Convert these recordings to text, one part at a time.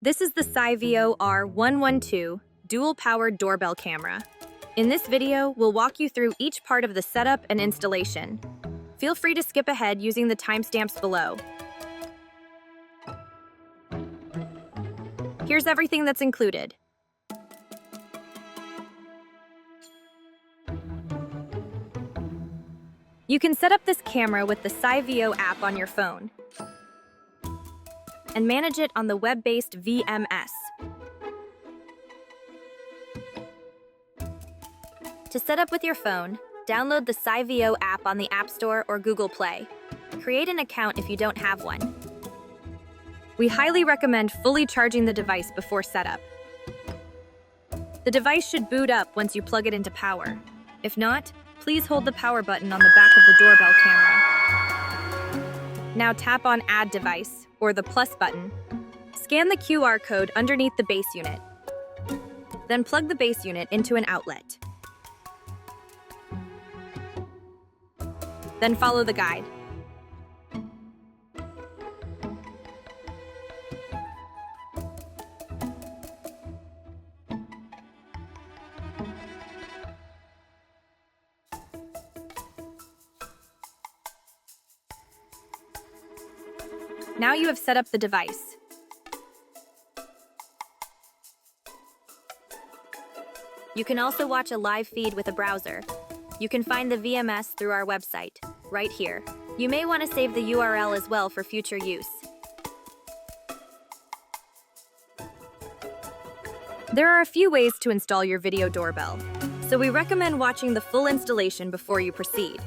This is the CYVIO R112 dual-powered doorbell camera. In this video, we'll walk you through each part of the setup and installation. Feel free to skip ahead using the timestamps below. Here's everything that's included. You can set up this camera with the CYVIO app on your phone and manage it on the web-based VMS. To set up with your phone, download the CYVIO app on the App Store or Google Play. Create an account if you don't have one. We highly recommend fully charging the device before setup. The device should boot up once you plug it into power. If not, please hold the power button on the back of the doorbell camera. Now tap on Add Device, or the plus button. Scan the QR code underneath the base unit. Then plug the base unit into an outlet. Then follow the guide. Now you have set up the device. You can also watch a live feed with a browser. You can find the VMS through our website, right here. You may want to save the URL as well for future use. There are a few ways to install your video doorbell, so we recommend watching the full installation before you proceed.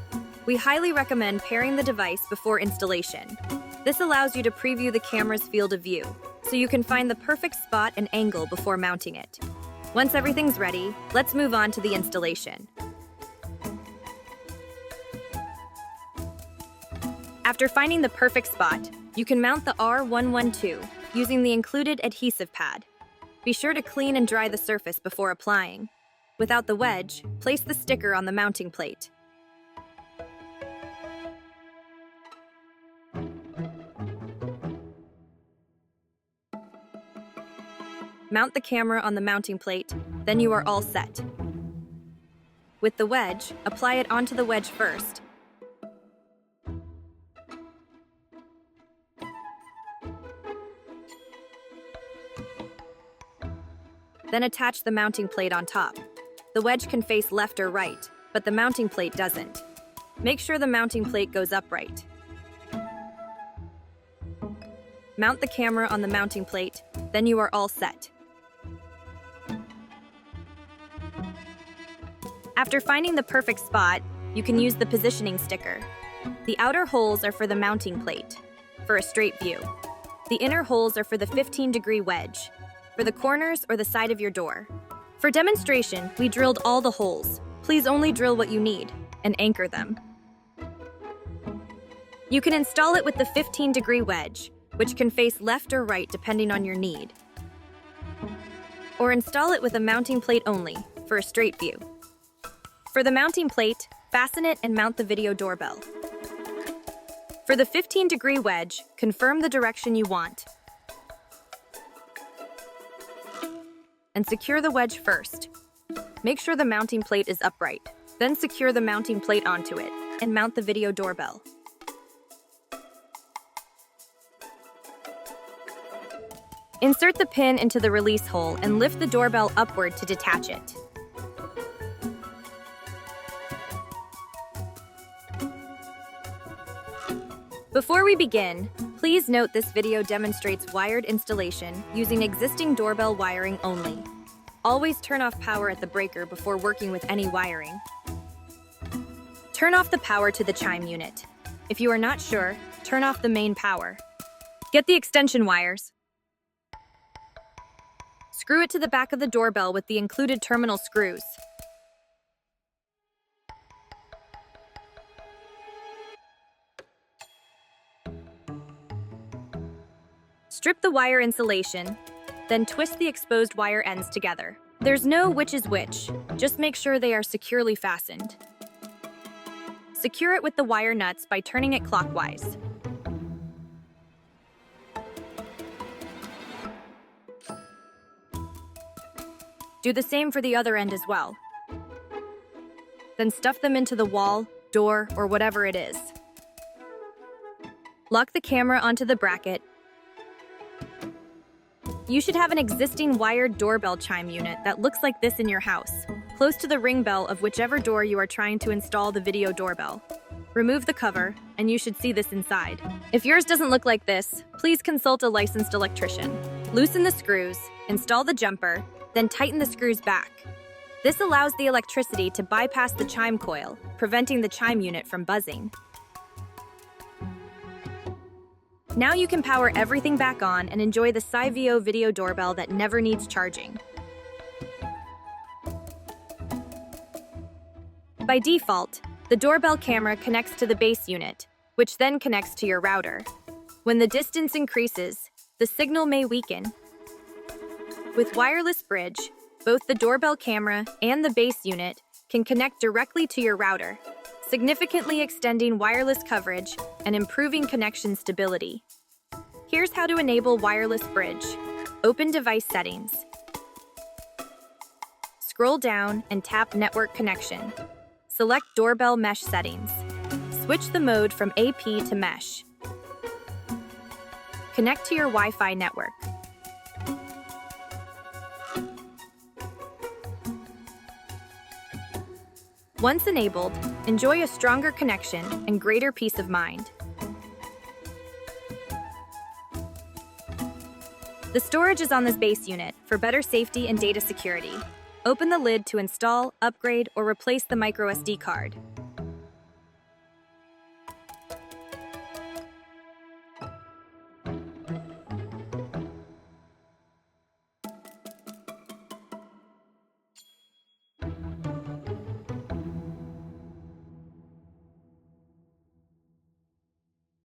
We highly recommend pairing the device before installation. This allows you to preview the camera's field of view, so you can find the perfect spot and angle before mounting it. Once everything's ready, let's move on to the installation. After finding the perfect spot, you can mount the R112 using the included adhesive pad. Be sure to clean and dry the surface before applying. Without the wedge, place the sticker on the mounting plate. Mount the camera on the mounting plate, then you are all set. With the wedge, apply it onto the wedge first. Then attach the mounting plate on top. The wedge can face left or right, but the mounting plate doesn't. Make sure the mounting plate goes upright. Mount the camera on the mounting plate, then you are all set. After finding the perfect spot, you can use the positioning sticker. The outer holes are for the mounting plate, for a straight view. The inner holes are for the 15-degree wedge, for the corners or the side of your door. For demonstration, we drilled all the holes. Please only drill what you need and anchor them. You can install it with the 15-degree wedge, which can face left or right depending on your need. Or install it with a mounting plate only, for a straight view. For the mounting plate, fasten it and mount the video doorbell. For the 15-degree wedge, confirm the direction you want. And secure the wedge first. Make sure the mounting plate is upright. Then secure the mounting plate onto it and mount the video doorbell. Insert the pin into the release hole and lift the doorbell upward to detach it. Before we begin, please note this video demonstrates wired installation using existing doorbell wiring only. Always turn off power at the breaker before working with any wiring. Turn off the power to the chime unit. If you are not sure, turn off the main power. Get the extension wires. Screw it to the back of the doorbell with the included terminal screws. Strip the wire insulation, then twist the exposed wire ends together. There's no which is which, just make sure they are securely fastened. Secure it with the wire nuts by turning it clockwise. Do the same for the other end as well. Then stuff them into the wall, door, or whatever it is. Lock the camera onto the bracket. You should have an existing wired doorbell chime unit that looks like this in your house, close to the ring bell of whichever door you are trying to install the video doorbell. Remove the cover, and you should see this inside. If yours doesn't look like this, please consult a licensed electrician. Loosen the screws, install the jumper, then tighten the screws back. This allows the electricity to bypass the chime coil, preventing the chime unit from buzzing. Now you can power everything back on and enjoy the CYVIO video doorbell that never needs charging. By default, the doorbell camera connects to the base unit, which then connects to your router. When the distance increases, the signal may weaken. With wireless bridge, both the doorbell camera and the base unit can connect directly to your router, significantly extending wireless coverage and improving connection stability. Here's how to enable wireless bridge. Open Device Settings. Scroll down and tap Network Connection. Select Doorbell Mesh Settings. Switch the mode from AP to Mesh. Connect to your Wi-Fi network. Once enabled, enjoy a stronger connection and greater peace of mind. The storage is on this base unit for better safety and data security. Open the lid to install, upgrade, or replace the microSD card.